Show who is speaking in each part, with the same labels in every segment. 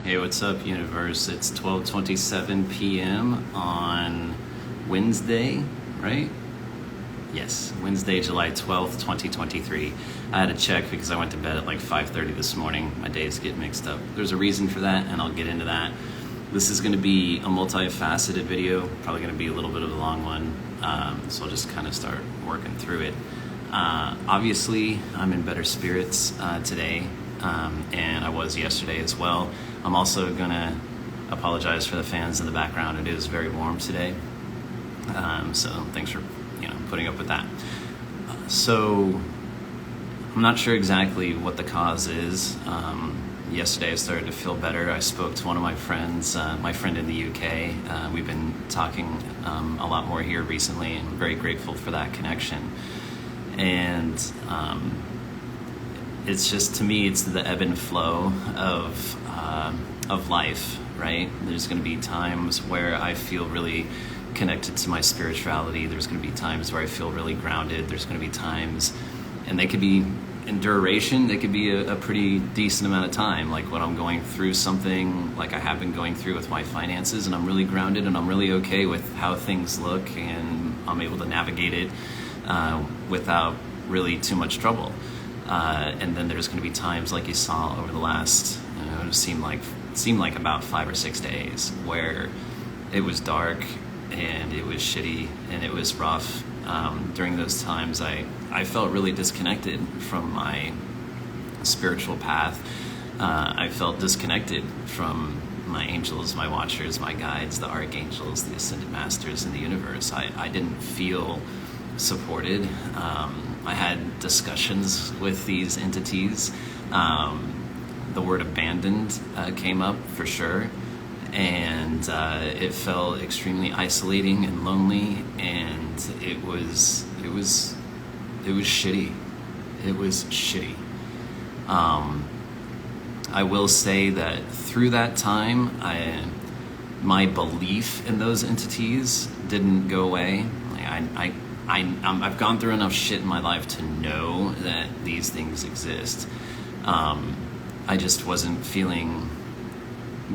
Speaker 1: Hey, what's up, universe? It's 12:27 p.m. on Wednesday, right? Yes, Wednesday, July 12th, 2023. I had to check because I went to bed at like 5:30 this morning. My days get mixed up. There's a reason for that, and I'll get into that. This is going to be a multifaceted video, probably going to be a little bit of a long one, so I'll just kind of start working through it. Obviously, I'm in better spirits today, and I was yesterday as well. I'm also going to apologize for the fans in the background. It is very warm today, so thanks for putting up with that. So I'm not sure exactly what the cause is. Yesterday I started to feel better. I spoke to one of my friends, my friend in the UK. We've been talking a lot more here recently, and I'm very grateful for that connection. And it's just, to me, it's the ebb and flow of life, right? There's going to be times where I feel really connected to my spirituality. There's going to be times where I feel really grounded. There's going to be times, and they could be in duration, they could be a pretty decent amount of time, like when I'm going through something like I have been going through with my finances, and I'm really grounded and I'm really okay with how things look, and I'm able to navigate it without really too much trouble. And then there's going to be times, like you saw over the last, it seemed like about 5 or 6 days, where it was dark and it was shitty and it was rough. During those times, I felt really disconnected from my spiritual path. I felt disconnected from my angels, my watchers, my guides, the archangels, the ascended masters in the universe. I didn't feel supported. I had discussions with these entities. The word abandoned came up for sure, and it felt extremely isolating and lonely, and it was shitty. It was shitty. I will say that through that time, my belief in those entities didn't go away. I've gone through enough shit in my life to know that these things exist. I just wasn't feeling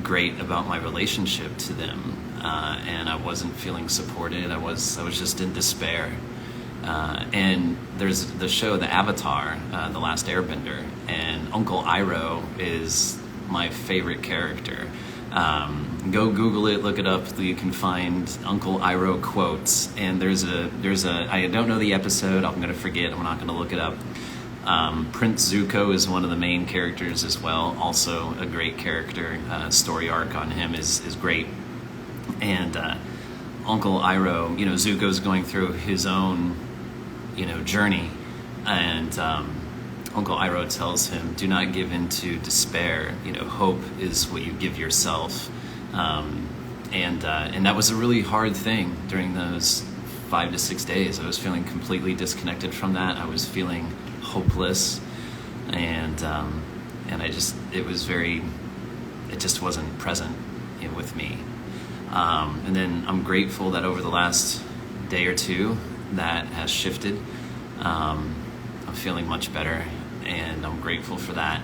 Speaker 1: great about my relationship to them, and I wasn't feeling supported. I was just in despair. And there's the show, The Avatar, The Last Airbender, and Uncle Iroh is my favorite character. Go Google it, look it up. You can find Uncle Iroh quotes, and there's a I don't know the episode. I'm gonna forget. I'm not gonna look it up. Prince Zuko is one of the main characters as well. Also a great character. Story arc on him is great. And Uncle Iroh, Zuko's going through his own, journey, and Uncle Iroh tells him, "Do not give in to despair. Hope is what you give yourself." And that was a really hard thing during those 5 to 6 days. I was feeling completely disconnected from that. I was feeling hopeless, and it just wasn't present with me. And then I'm grateful that over the last day or two that has shifted. I'm feeling much better, and I'm grateful for that.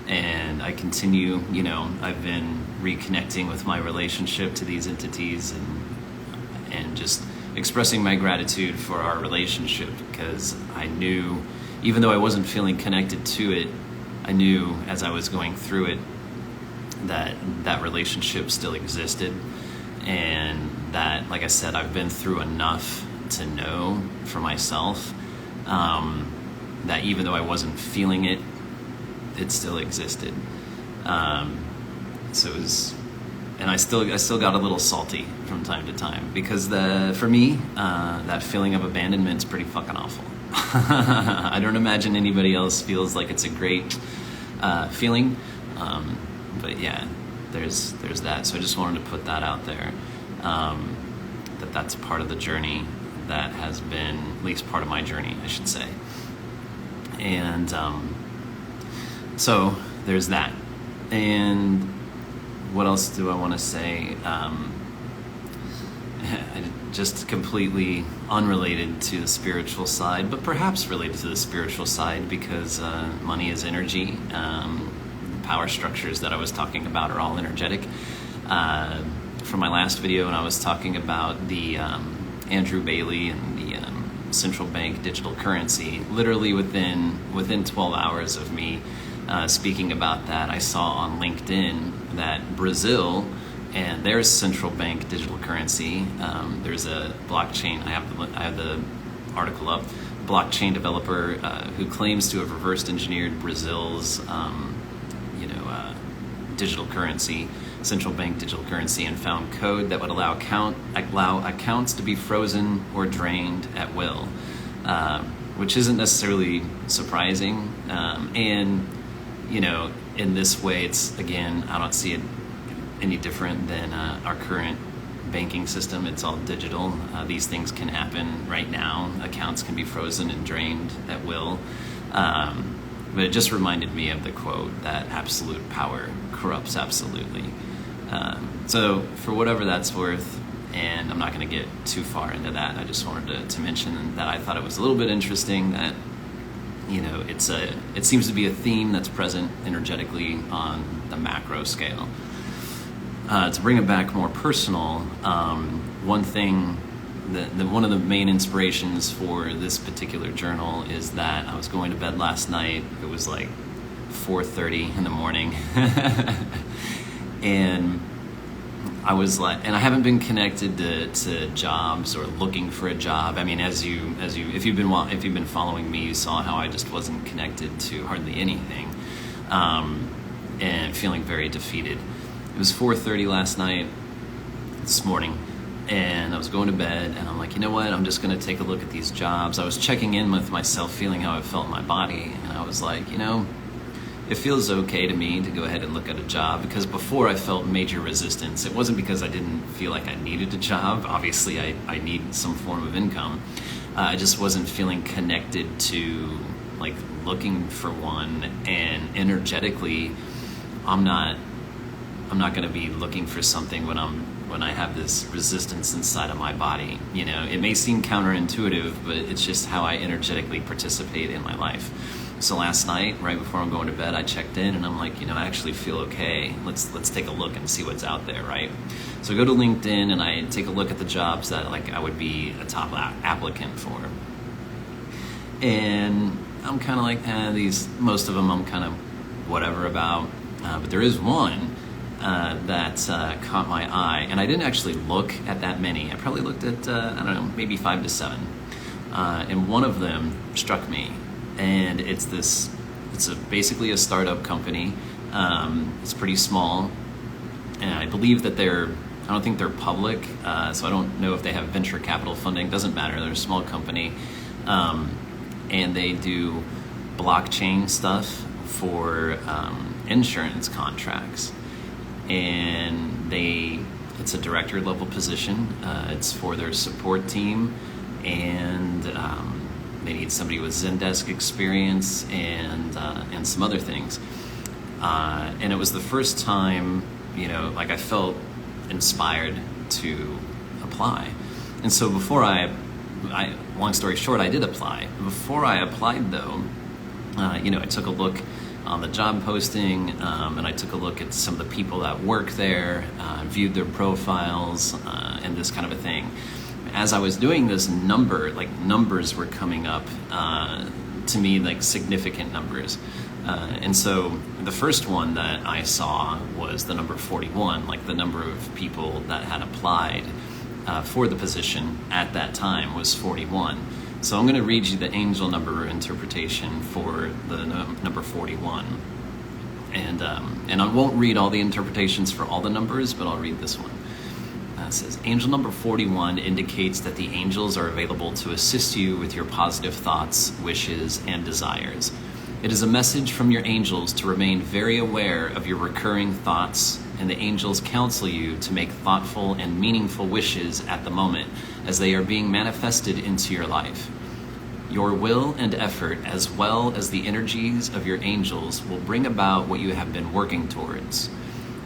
Speaker 1: And I continue, I've been reconnecting with my relationship to these entities, and just expressing my gratitude for our relationship, because I knew, even though I wasn't feeling connected to it, I knew as I was going through it that relationship still existed, and that, like I said, I've been through enough to know for myself that even though I wasn't feeling it, it still existed. So it was, and I still got a little salty from time to time, because for me, that feeling of abandonment is pretty fucking awful. I don't imagine anybody else feels like it's a great feeling, but yeah, there's that. So I just wanted to put that out there, that's part of the journey that has been, at least part of my journey, I should say. And so there's that. And what else do I want to say? Just completely unrelated to the spiritual side, but perhaps related to the spiritual side, because money is energy. power structures that I was talking about are all energetic. From my last video, when I was talking about the Andrew Bailey and the central bank digital currency, literally within 12 hours of me speaking about that, I saw on LinkedIn that Brazil and their central bank digital currency, there's a blockchain, I have the article up, blockchain developer who claims to have reversed engineered Brazil's digital currency, central bank digital currency, and found code that would allow accounts to be frozen or drained at will, which isn't necessarily surprising. And in this way, it's, again, I don't see it any different than our current banking system. It's all digital. These things can happen right now. Accounts can be frozen and drained at will. But it just reminded me of the quote that absolute power corrupts absolutely. So for whatever that's worth, and I'm not going to get too far into that, I just wanted to mention that I thought it was a little bit interesting that it seems to be a theme that's present energetically on the macro scale. To bring it back more personal, one thing, one of the main inspirations for this particular journal is that I was going to bed last night. It was like 4:30 in the morning, and I was like, and I haven't been connected to jobs or looking for a job. I mean, if you've been following me, you saw how I just wasn't connected to hardly anything, and feeling very defeated. It was 4:30 last night, this morning, and I was going to bed, and I'm like, you know what? I'm just going to take a look at these jobs. I was checking in with myself, feeling how I felt in my body, and I was like, it feels okay to me to go ahead and look at a job, because before I felt major resistance. It wasn't because I didn't feel like I needed a job. Obviously, I need some form of income. I just wasn't feeling connected to like looking for one, and energetically, I'm not going to be looking for something when I have this resistance inside of my body. It may seem counterintuitive, but it's just how I energetically participate in my life. So last night, right before I'm going to bed, I checked in, and I'm like, I actually feel okay. Let's take a look and see what's out there, right? So I go to LinkedIn and I take a look at the jobs that I would be a top applicant for, and I'm kind of like, most of them I'm kind of whatever about, but there is one that caught my eye, and I didn't actually look at that many. I probably looked at maybe 5 to 7, and one of them struck me, and it's basically a startup company. It's pretty small, and I believe that I don't think they're public, so I don't know if they have venture capital funding. Doesn't matter. They're a small company, and they do blockchain stuff for insurance contracts. And it's a director level position. It's for their support team, and they need somebody with Zendesk experience and some other things. And it was the first time, I felt inspired to apply. And so before long story short, I did apply. Before I applied, though, I took a look on the job posting, and I took a look at some of the people that work there, viewed their profiles, and this kind of a thing. As I was doing this, numbers were coming up to me, like significant numbers. And so the first one that I saw was the number 41, like the number of people that had applied for the position at that time was 41. So I'm going to read you the angel number interpretation for the number 41. And I won't read all the interpretations for all the numbers, but I'll read this one. It says, angel number 41 indicates that the angels are available to assist you with your positive thoughts, wishes, and desires. It is a message from your angels to remain very aware of your recurring thoughts, and the angels counsel you to make thoughtful and meaningful wishes at the moment as they are being manifested into your life. Your will and effort, as well as the energies of your angels, will bring about what you have been working towards.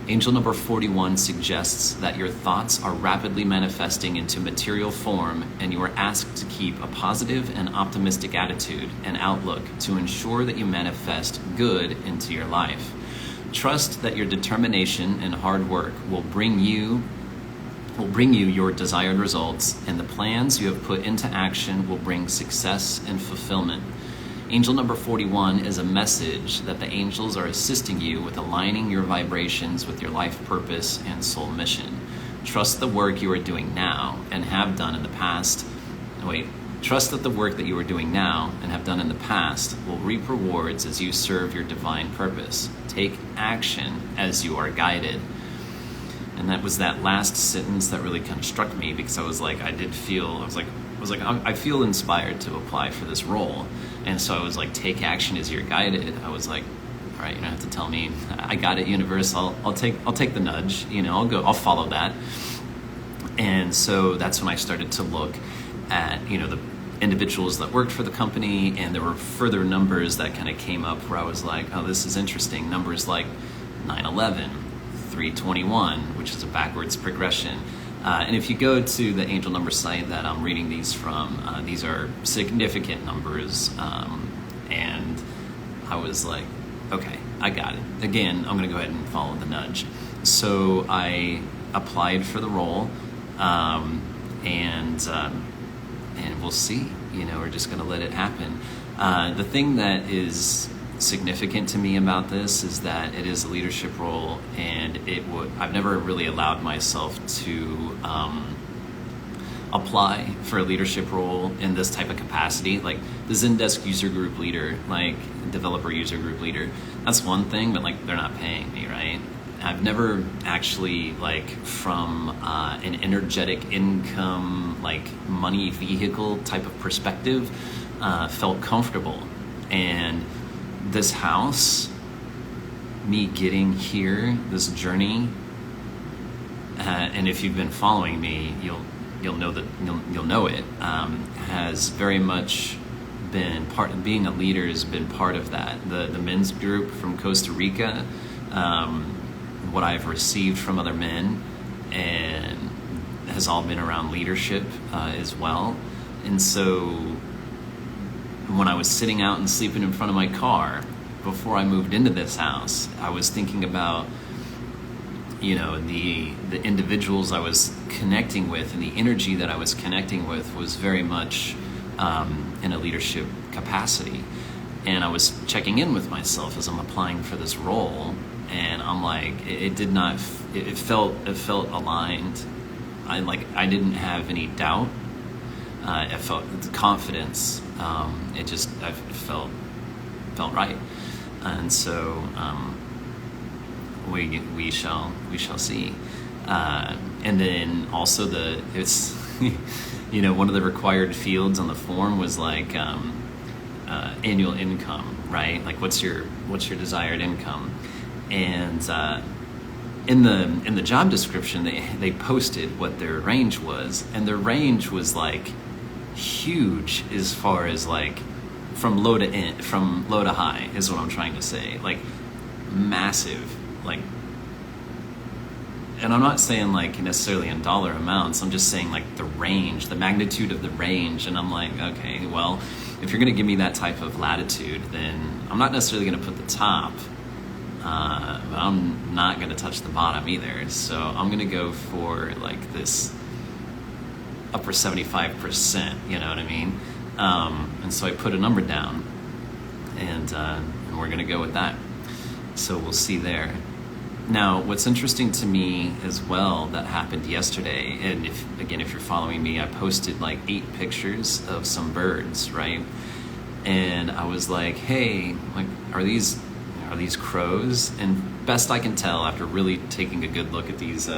Speaker 1: Angel number 41 suggests that your thoughts are rapidly manifesting into material form, and you are asked to keep a positive and optimistic attitude and outlook to ensure that you manifest good into your life. Trust that your determination and hard work will bring you your desired results, and the plans you have put into action will bring success and fulfillment. Angel number 41 is a message that the angels are assisting you with aligning your vibrations with your life purpose and soul mission. Trust the work you are doing now and have done in the past. Trust that the work that you are doing now and have done in the past will reap rewards as you serve your divine purpose. Take action as you are guided. And that was that last sentence that really kind of struck me, because I feel inspired to apply for this role. And so I was like, take action as you're guided. I was like, all right, you don't have to tell me. I got it, universe. I'll take the nudge. I'll follow that. And so that's when I started to look at, the individuals that worked for the company, and there were further numbers that kind of came up where I was like, oh, this is interesting. Numbers like 911, 321, which is a backwards progression. And if you go to the angel number site that I'm reading these from, these are significant numbers. And I was like, okay, I got it. Again, I'm going to go ahead and follow the nudge. So I applied for the role, and we'll see. We're just going to let it happen. The thing that is significant to me about this is that it is a leadership role, and I've never really allowed myself to apply for a leadership role in this type of capacity, like the Zendesk user group leader, like developer user group leader. That's one thing, but like they're not paying me, right? I've never actually, like, from an energetic income, like money vehicle type of perspective, felt comfortable. And this house, me getting here, this journey, and if you've been following me, you'll know it, has very much been part of being a leader. Has been part of that. The men's group from Costa Rica, what I've received from other men, and has all been around leadership as well. And so when I was sitting out and sleeping in front of my car before I moved into this house, I was thinking about the individuals I was connecting with, and the energy that I was connecting with was very much in a leadership capacity. And I was checking in with myself as I'm applying for this role, and I'm like, it felt aligned. I didn't have any doubt. I felt confidence. I felt right. And so we shall see. And then also it's one of the required fields on the form was like annual income, right? Like what's your desired income? And in the job description, they posted what their range was, and their range was like huge as far as like from low to high is what I'm trying to say, like massive, like. And I'm not saying like necessarily in dollar amounts. I'm just saying like the range, the magnitude of the range. And I'm like, okay, well, if you're going to give me that type of latitude, then I'm not necessarily going to put the top. But I'm not going to touch the bottom either. So I'm going to go for like this upper 75%, you know what I mean? And so I put a number down, and we're going to go with that. So we'll see there. Now, what's interesting to me as well that happened yesterday, and if you're following me, I posted like 8 pictures of some birds, right? And I was like, hey, like, are these crows? And best I can tell, after really taking a good look at these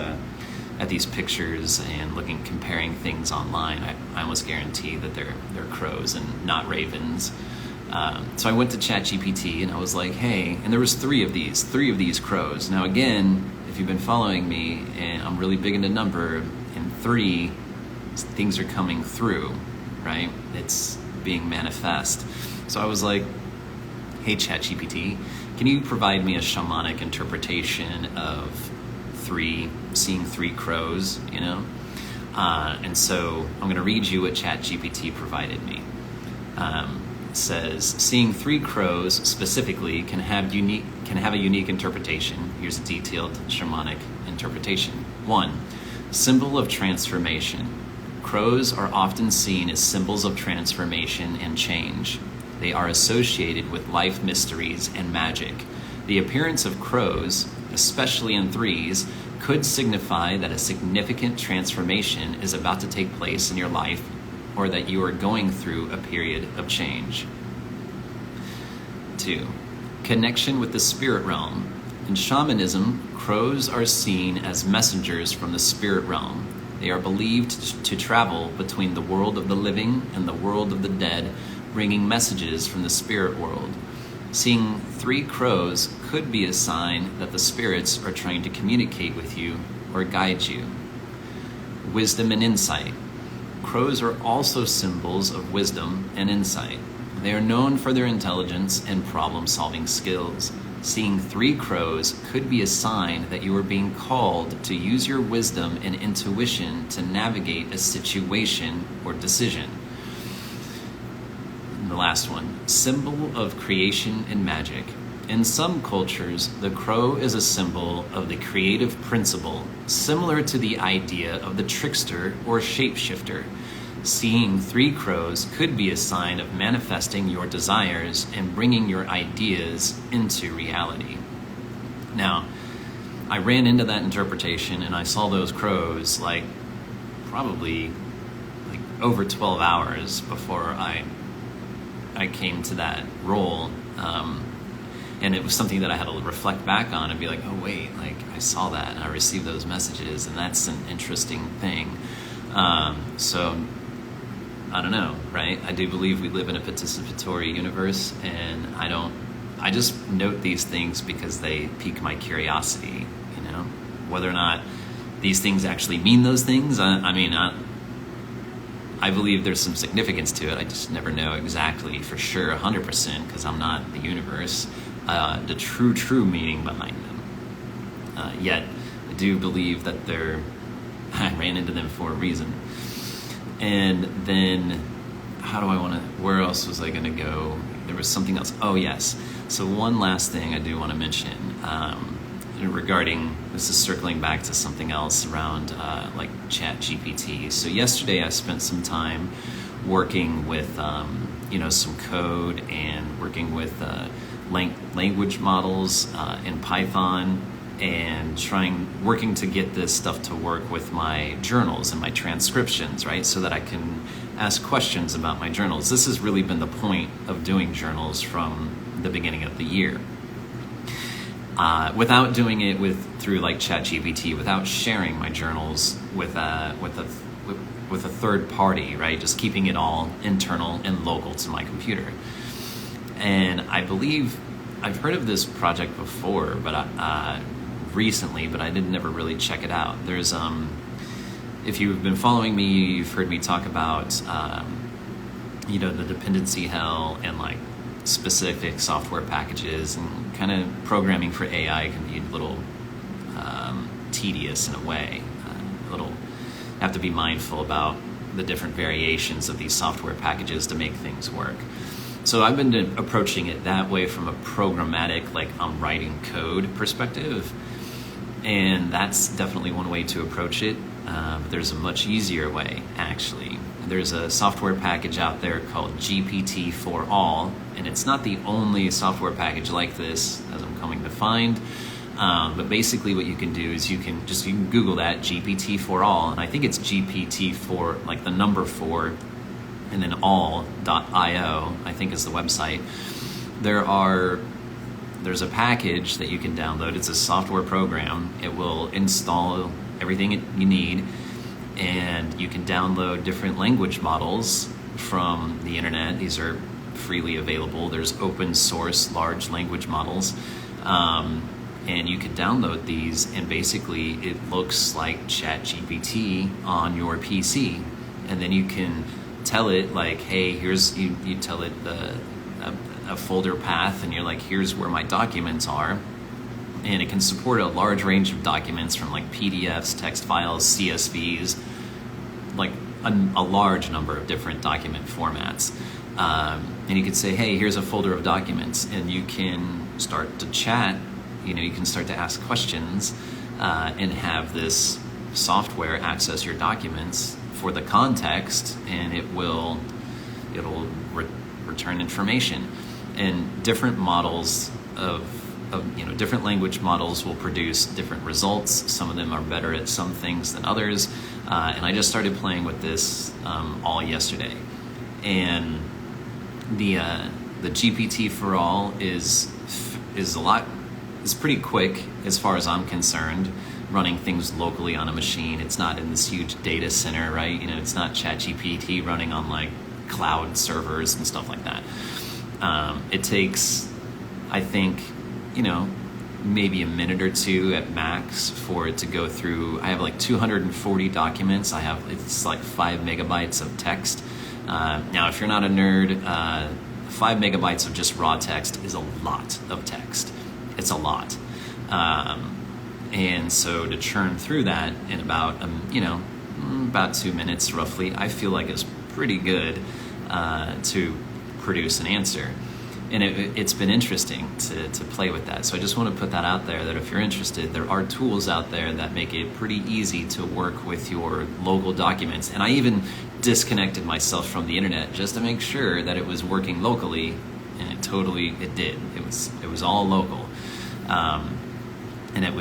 Speaker 1: pictures and comparing things online, I almost guarantee that they're crows and not ravens. So I went to ChatGPT and I was like, hey, and there was 3 of these crows. Now again, if you've been following me, and I'm really big into number, and 3 things are coming through, right? It's being manifest. So I was like, hey ChatGPT, can you provide me a shamanic interpretation of seeing 3 crows, And so I'm going to read you what ChatGPT provided me. It says, seeing 3 crows specifically can have unique can have a unique interpretation. Here's a detailed shamanic interpretation. 1. Symbol of transformation. Crows are often seen as symbols of transformation and change. They are associated with life mysteries and magic. The appearance of crows, especially in threes, could signify that a significant transformation is about to take place in your life, or that you are going through a period of change. 2. Connection with the spirit realm. In shamanism, crows are seen as messengers from the spirit realm. They are believed to travel between the world of the living and the world of the dead, bringing messages from the spirit world. Seeing 3 crows could be a sign that the spirits are trying to communicate with you or guide you. Wisdom and insight. Crows are also symbols of wisdom and insight. They are known for their intelligence and problem-solving skills. Seeing 3 crows could be a sign that you are being called to use your wisdom and intuition to navigate a situation or decision. And the last one, symbol of creation and magic. In some cultures, the crow is a symbol of the creative principle, similar to the idea of the trickster or shapeshifter. Seeing 3 crows could be a sign of manifesting your desires and bringing your ideas into reality. Now, I ran into that interpretation and I saw those crows probably over 12 hours before I came to that role. And it was something that I had to reflect back on and be like, oh wait, I saw that and I received those messages, and that's an interesting thing. So I don't know, right? I do believe we live in a participatory universe, and I just note these things because they pique my curiosity, whether or not these things actually mean those things. I believe there's some significance to it. I just never know exactly for sure, 100%, because I'm not the universe, the true meaning behind them. Yet, I do believe that I ran into them for a reason. And then, where else was I going to go? There was something else. Oh, yes. So one last thing I do want to mention regarding, this is circling back to something else around ChatGPT. So yesterday I spent some time working with, some code and working with language models in Python, and working to get this stuff to work with my journals and my transcriptions, right? So that I can ask questions about my journals. This has really been the point of doing journals from the beginning of the year. Without doing it through ChatGPT, without sharing my journals with a third party, right? Just keeping it all internal and local to my computer. And I believe I've heard of this project before, but recently, but I didn't never really check it out. There's if you've been following me, you've heard me talk about the dependency hell and specific software packages, and kind of programming for AI can be a little tedious in a way. Have to be mindful about the different variations of these software packages to make things work. So I've been approaching it that way, from a programmatic, I'm writing code perspective. And that's definitely one way to approach it. But there's a much easier way, actually. There's a software package out there called GPT for All, and it's not the only software package like this, as I'm coming to find. But basically what you can do is you can Google that, GPT for All, and I think it's GPT for, the number 4, and then all.io, I think is the website. There's a package that you can download. It's a software program. It will install everything you need, and you can download different language models from the internet. These are freely available. There's open source large language models, and you can download these, and basically it looks like ChatGPT on your PC, and then you can tell it hey, here's you tell it a folder path, and you're here's where my documents are, and it can support a large range of documents from PDFs, text files, CSVs, a large number of different document formats. And you could say, hey, here's a folder of documents, and you can start to chat. You can start to ask questions and have this software access your documents for the context, and it'll return information. And different models of different language models will produce different results. Some of them are better at some things than others. And I just started playing with this all yesterday. And the GPT for all is pretty quick as far as I'm concerned, running things locally on a machine. It's not in this huge data center, right? It's not ChatGPT running on like cloud servers and stuff like that. It takes, I think, maybe a minute or two at max for it to go through. I have like 240 documents. It's like 5 megabytes of text. Now, if you're not a nerd, 5 megabytes of just raw text is a lot of text. It's a lot. And so to churn through that in about 2 minutes roughly, I feel like it's pretty good to produce an answer. And it's been interesting to play with that. So I just want to put that out there, that if you're interested, there are tools out there that make it pretty easy to work with your local documents. And I even disconnected myself from the internet just to make sure that it was working locally, and it did. It was all local. And it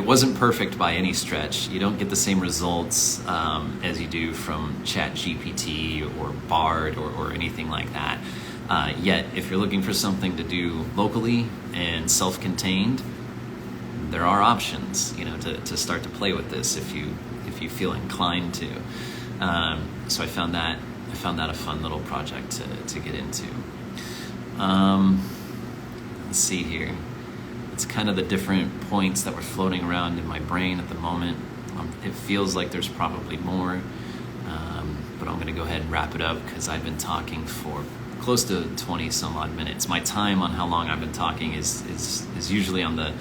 Speaker 1: wasn't perfect by any stretch. You don't get the same results as you do from ChatGPT or Bard or anything like that. Yet, if you're looking for something to do locally and self-contained, there are options, to start to play with this if you feel inclined to. So I found that a fun little project to get into. Let's see here. It's kind of the different points that were floating around in my brain at the moment. It feels like there's probably more, but I'm going to go ahead and wrap it up because I've been talking for close to 20 some odd minutes. My time on how long I've been talking is usually on the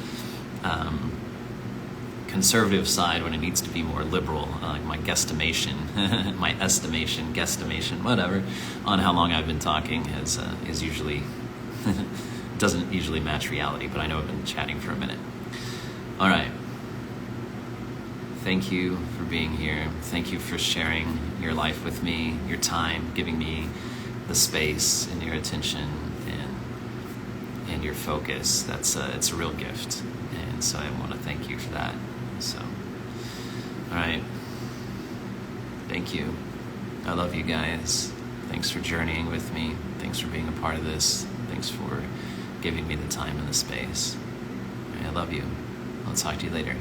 Speaker 1: conservative side when it needs to be more liberal, like my guesstimation, guesstimation, whatever, on how long I've been talking is usually doesn't usually match reality, but I know I've been chatting for a minute. All right. Thank you for being here. Thank you for sharing your life with me, your time, giving me the space and your attention and your focus. It's a real gift, and so I want to thank you for that. So, all right. Thank you. I love you guys. Thanks for journeying with me. Thanks for being a part of this. Thanks for giving me the time and the space. I love you. I'll talk to you later.